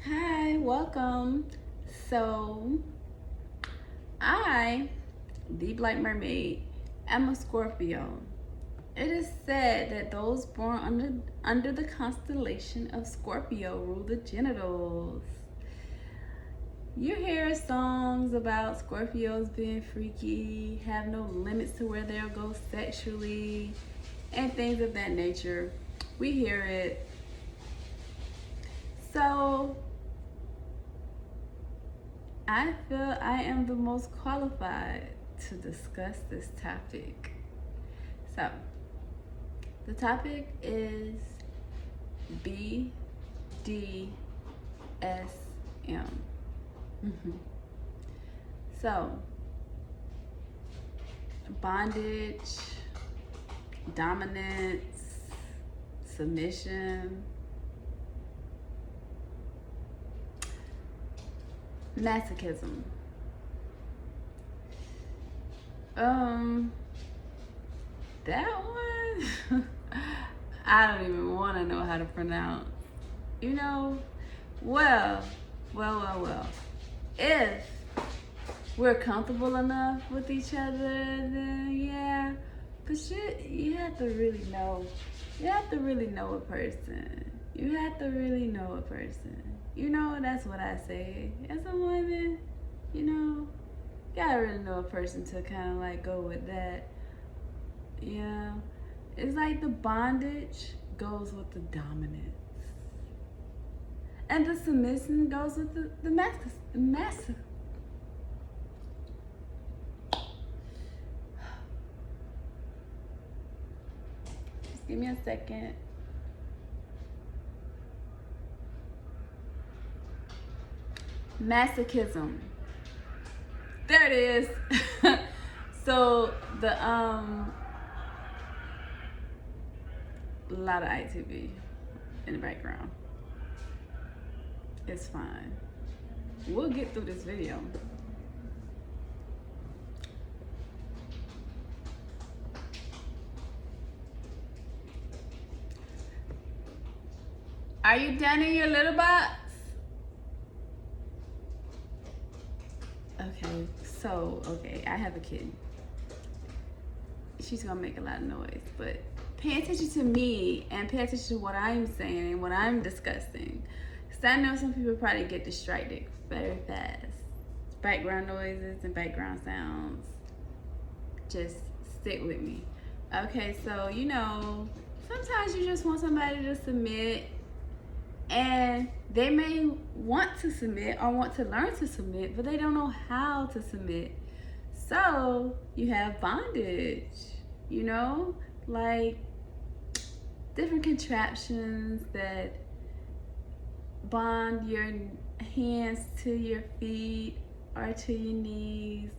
Hi, welcome. So, I, the Black Mermaid, am a Scorpio. It is said that those born under the constellation of Scorpio rule the genitals. You hear songs about Scorpios being freaky, have no limits to where they'll go sexually, and things of that nature. We hear it. So, I feel I am the most qualified to discuss this topic. So, the topic is BDSM. Mm-hmm. So, bondage, dominance, submission, masochism. That one, I don't even want to know how to pronounce. You know, well. If we're comfortable enough with each other, then yeah. But you have to really know. You have to really know a person. You have to really know a person. You know, that's what I say. As a woman, you know, you gotta really know a person to kind of like go with that. Yeah. It's like the bondage goes with the dominance. And the submission goes with the mass. Just give me a second. Masochism. There it is. So the a lot of ITV in the background. It's fine. We'll get through this video. Are you done in your little box? Okay, I have a kid. She's gonna make a lot of noise, but pay attention to me and pay attention to what I'm saying and what I'm discussing. Because I know some people probably get distracted very fast. Background noises and background sounds. Just stick with me. Okay, so you know, sometimes you just want somebody to submit, and they may want to submit or want to learn to submit, but they don't know how to submit. So you have bondage, you know, like different contraptions that bond your hands to your feet or to your knees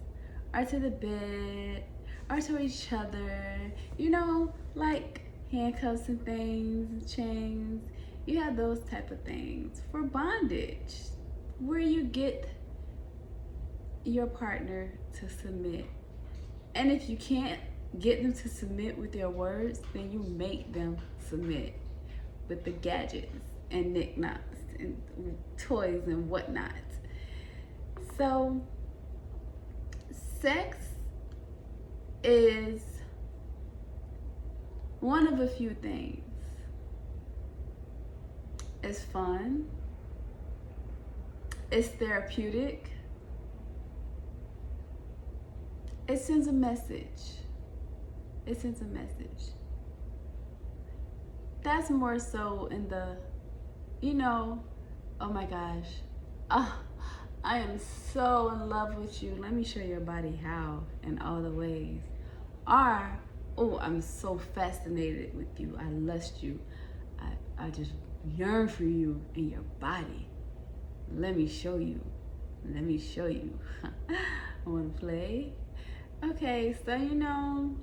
or to the bed or to each other, you know, like handcuffs and things, chains. You have those type of things for bondage, where you get your partner to submit. And if you can't get them to submit with their words, then you make them submit with the gadgets and knickknacks and toys and whatnot. So, sex is one of a few things. It's fun. It's therapeutic. It sends a message. It sends a message. That's more so in the, you know, oh my gosh. I am so in love with you. Let me show your body how in all the ways. Or, oh, I'm so fascinated with you. I lust you. I just yearn for you in your body. Let me show you. Let me show you. I want to play. Okay, so you know,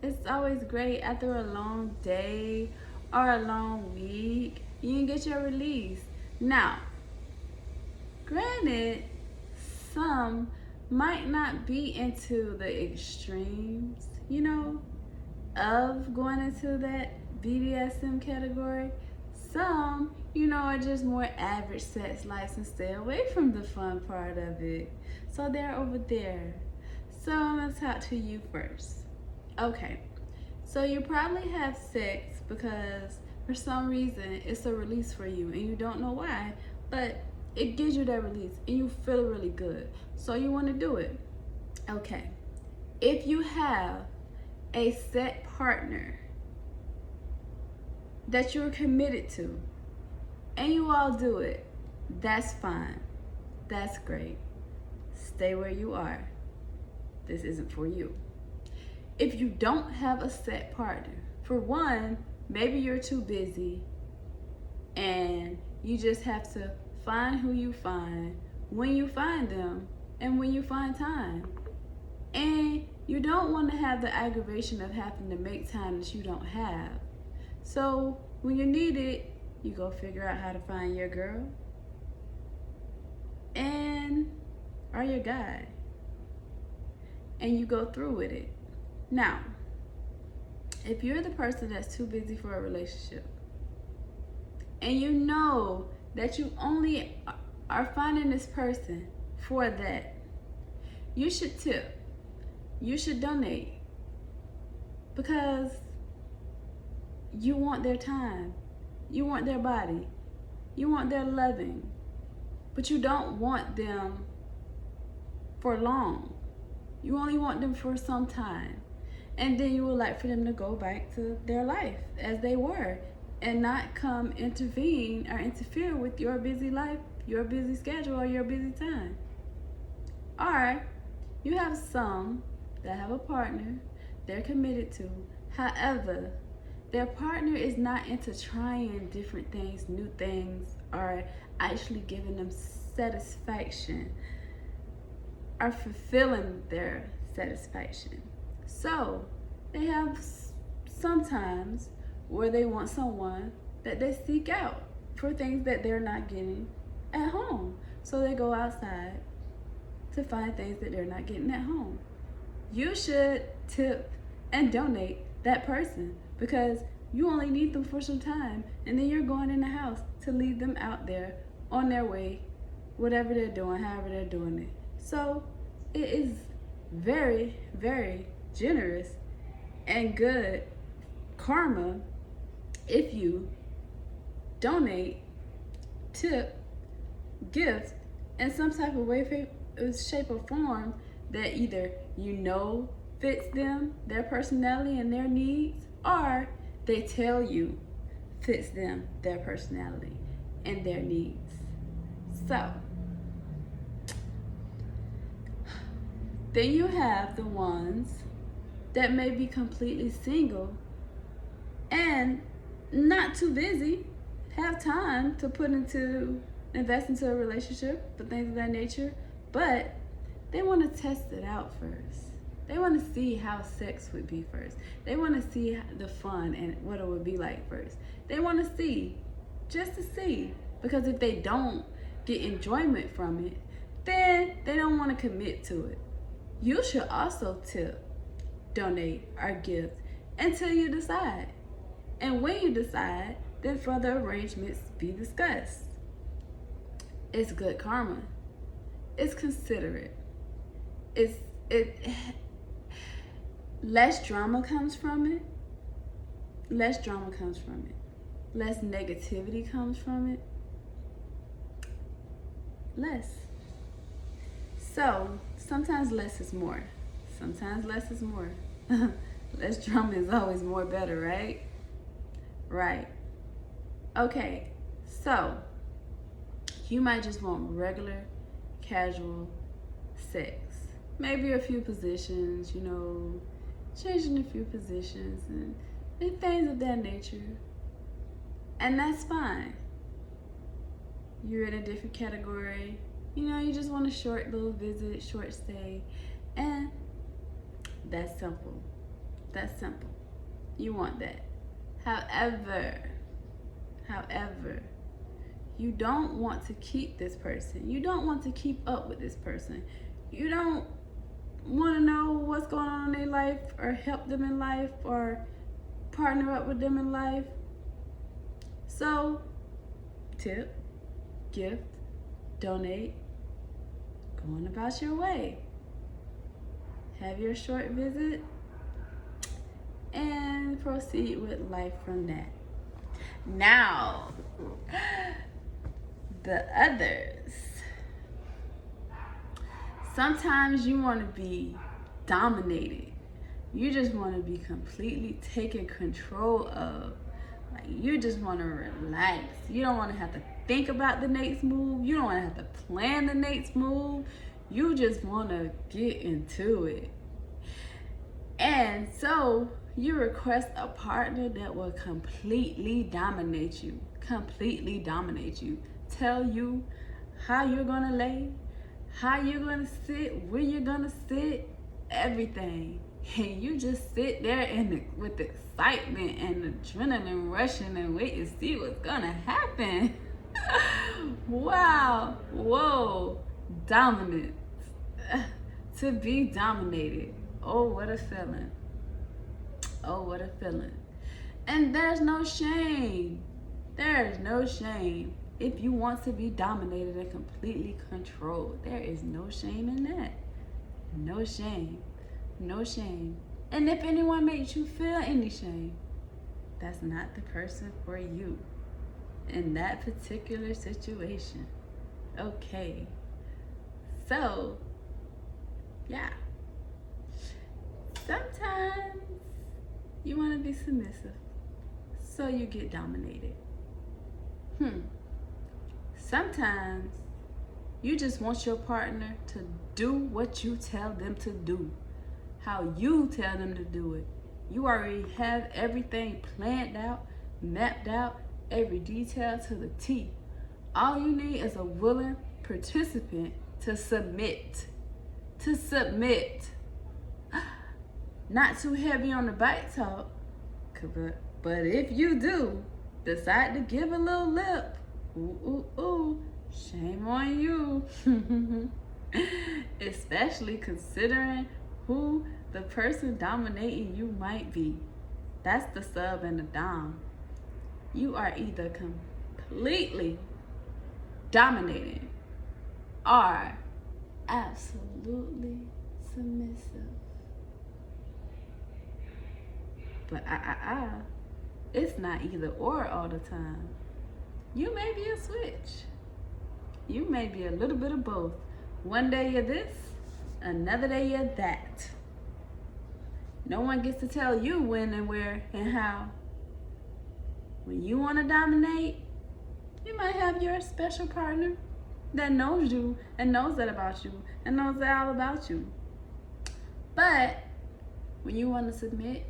it's always great after a long day or a long week. You can get your release. Now, granted, some might not be into the extremes, you know, of going into that BDSM category. Some, are just more average sex lives and stay away from the fun part of it. So they're over there. So I'm gonna talk to you first. Okay, so you probably have sex because for some reason it's a release for you and you don't know why, but it gives you that release and you feel really good. So you want to do it. Okay, if you have a set partner that you're committed to and you all do it, that's fine. That's great. Stay where you are. This isn't for you. If you don't have a set partner, for one, maybe you're too busy and you just have to find who you find, when you find them, and when you find time. And you don't want to have the aggravation of having to make time that you don't have. So when you need it, you go figure out how to find your girl and or your guy. And you go through with it. Now, if you're the person that's too busy for a relationship and you know that you only are finding this person for that, you should tip. You should donate because you want their time. You want their body. You want their loving. But you don't want them for long. You only want them for some time. And then you would like for them to go back to their life as they were and not come intervene or interfere with your busy life, your busy schedule, or your busy time. Or you have some that have a partner they're committed to. However, their partner is not into trying different things, new things, or actually giving them satisfaction or fulfilling their satisfaction. So they have sometimes where they want someone that they seek out for things that they're not getting at home. So they go outside to find things that they're not getting at home. You should tip and donate that person because you only need them for some time and then you're going in the house to leave them out there on their way, whatever they're doing, however they're doing it. So it is very, very generous and good karma if you donate, tip, gift in some type of way, shape, or form that either fits them, their personality and their needs, or they tell you fits them, their personality and their needs. So then you have the ones that may be completely single and not too busy, have time to invest into a relationship, but things of that nature, but they want to test it out first. They want to see how sex would be first. They want to see the fun and what it would be like first. They want to see, just to see, because if they don't get enjoyment from it, then they don't want to commit to it. You should also tip, donate, or gift until you decide. And when you decide, then further arrangements be discussed. It's good karma. It's considerate. Less drama comes from it. Less drama comes from it. Less negativity comes from it. Less. So sometimes less is more. Sometimes less is more. Less drama is always more better, right? Right. Okay, so you might just want regular, casual sex. Maybe a few positions, changing a few positions and things of that nature. And that's fine. You're in a different category. You just want a short little visit, short stay. And that's simple. That's simple. You want that. However, you don't want to keep this person. You don't want to keep up with this person. You don't want to know what's going on in their life or help them in life or partner up with them in life. So tip, gift, donate, go on about your way. Have your short visit and proceed with life from that. Now, the others. Sometimes you want to be dominated. You just want to be completely taken control of. Like, you just want to relax. You don't want to have to think about the next move. You don't want to have to plan the next move. You just want to get into it. And so you request a partner that will completely dominate you. Completely dominate you. Tell you how you're going to lay, how you're going to sit, where you're going to sit, everything. And you just sit there with excitement and adrenaline rushing and wait to see what's going to happen. Wow. Whoa. Dominance. To be dominated. Oh, what a feeling. Oh, what a feeling. And there's no shame. There's no shame. If you want to be dominated and completely controlled, there is no shame in that. No shame. No shame. And if anyone makes you feel any shame, that's not the person for you in that particular situation. Okay. So, yeah. Sometimes you want to be submissive, so you get dominated. Sometimes you just want your partner to do what you tell them to do, how you tell them to do it. You already have everything planned out, mapped out, every detail to the T. All you need is a willing participant to submit. To submit. Not too heavy on the bite talk, but if you do decide to give a little lip, shame on you. Especially considering who the person dominating you might be. That's the sub and the dom. You are either completely dominating or absolutely submissive. But it's not either or all the time. You may be a switch. You may be a little bit of both. One day you're this, another day you're that. No one gets to tell you when and where and how. When you want to dominate, you might have your special partner that knows you and knows that about you and knows that all about you. But when you want to submit,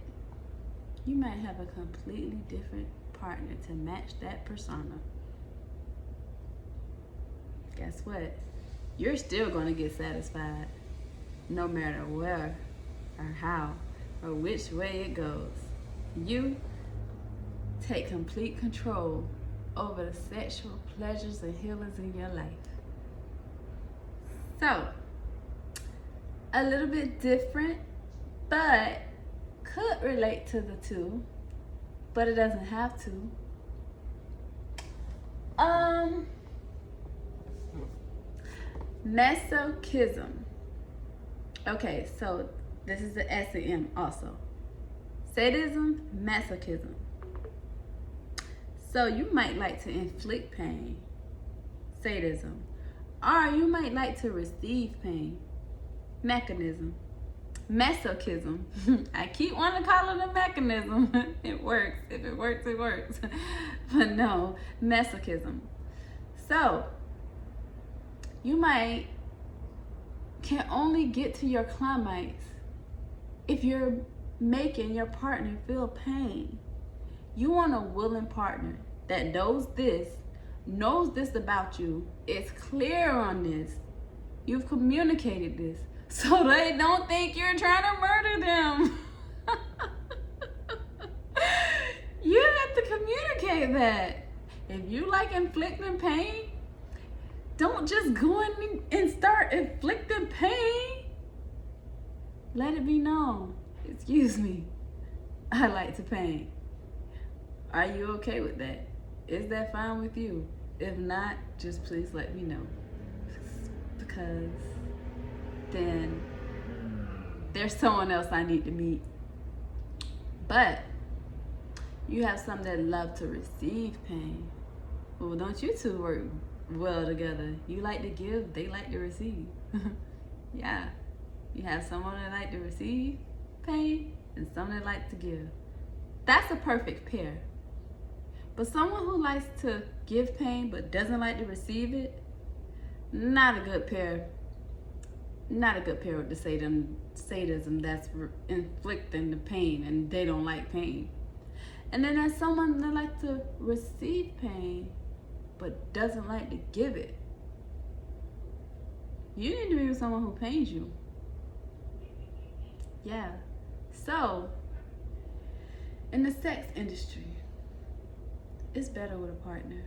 you might have a completely different partner to match that persona. Guess what? You're still going to get satisfied no matter where or how or which way it goes. You take complete control over the sexual pleasures and healings in your life. So, a little bit different, but could relate to the two, but it doesn't have to. Masochism. Okay, so this is the S and M also. Sadism, masochism. So you might like to inflict pain, sadism, or you might like to receive pain, mechanism. Masochism. I keep wanting to call it a mechanism. It works. If it works, it works. But no, masochism. So, you can only get to your climax if you're making your partner feel pain. You want a willing partner that knows this about you, is clear on this. You've communicated this. So they don't think you're trying to murder them. You have to communicate that. If you like inflicting pain, don't just go in and start inflicting pain. Let it be known. Excuse me, I like to pain. Are you okay with that? Is that fine with you? If not, just please let me know. Because then there's someone else I need to meet. But you have some that love to receive pain. Well, don't you two work well together? You like to give, they like to receive. Yeah. You have someone that like to receive pain and someone that likes to give. That's a perfect pair. But someone who likes to give pain but doesn't like to receive it, not a good pair. Not a good pair with the sadism that's inflicting the pain and they don't like pain. And then there's someone that likes to receive pain but doesn't like to give it. You need to be with someone who pains you. Yeah. So, in the sex industry, it's better with a partner.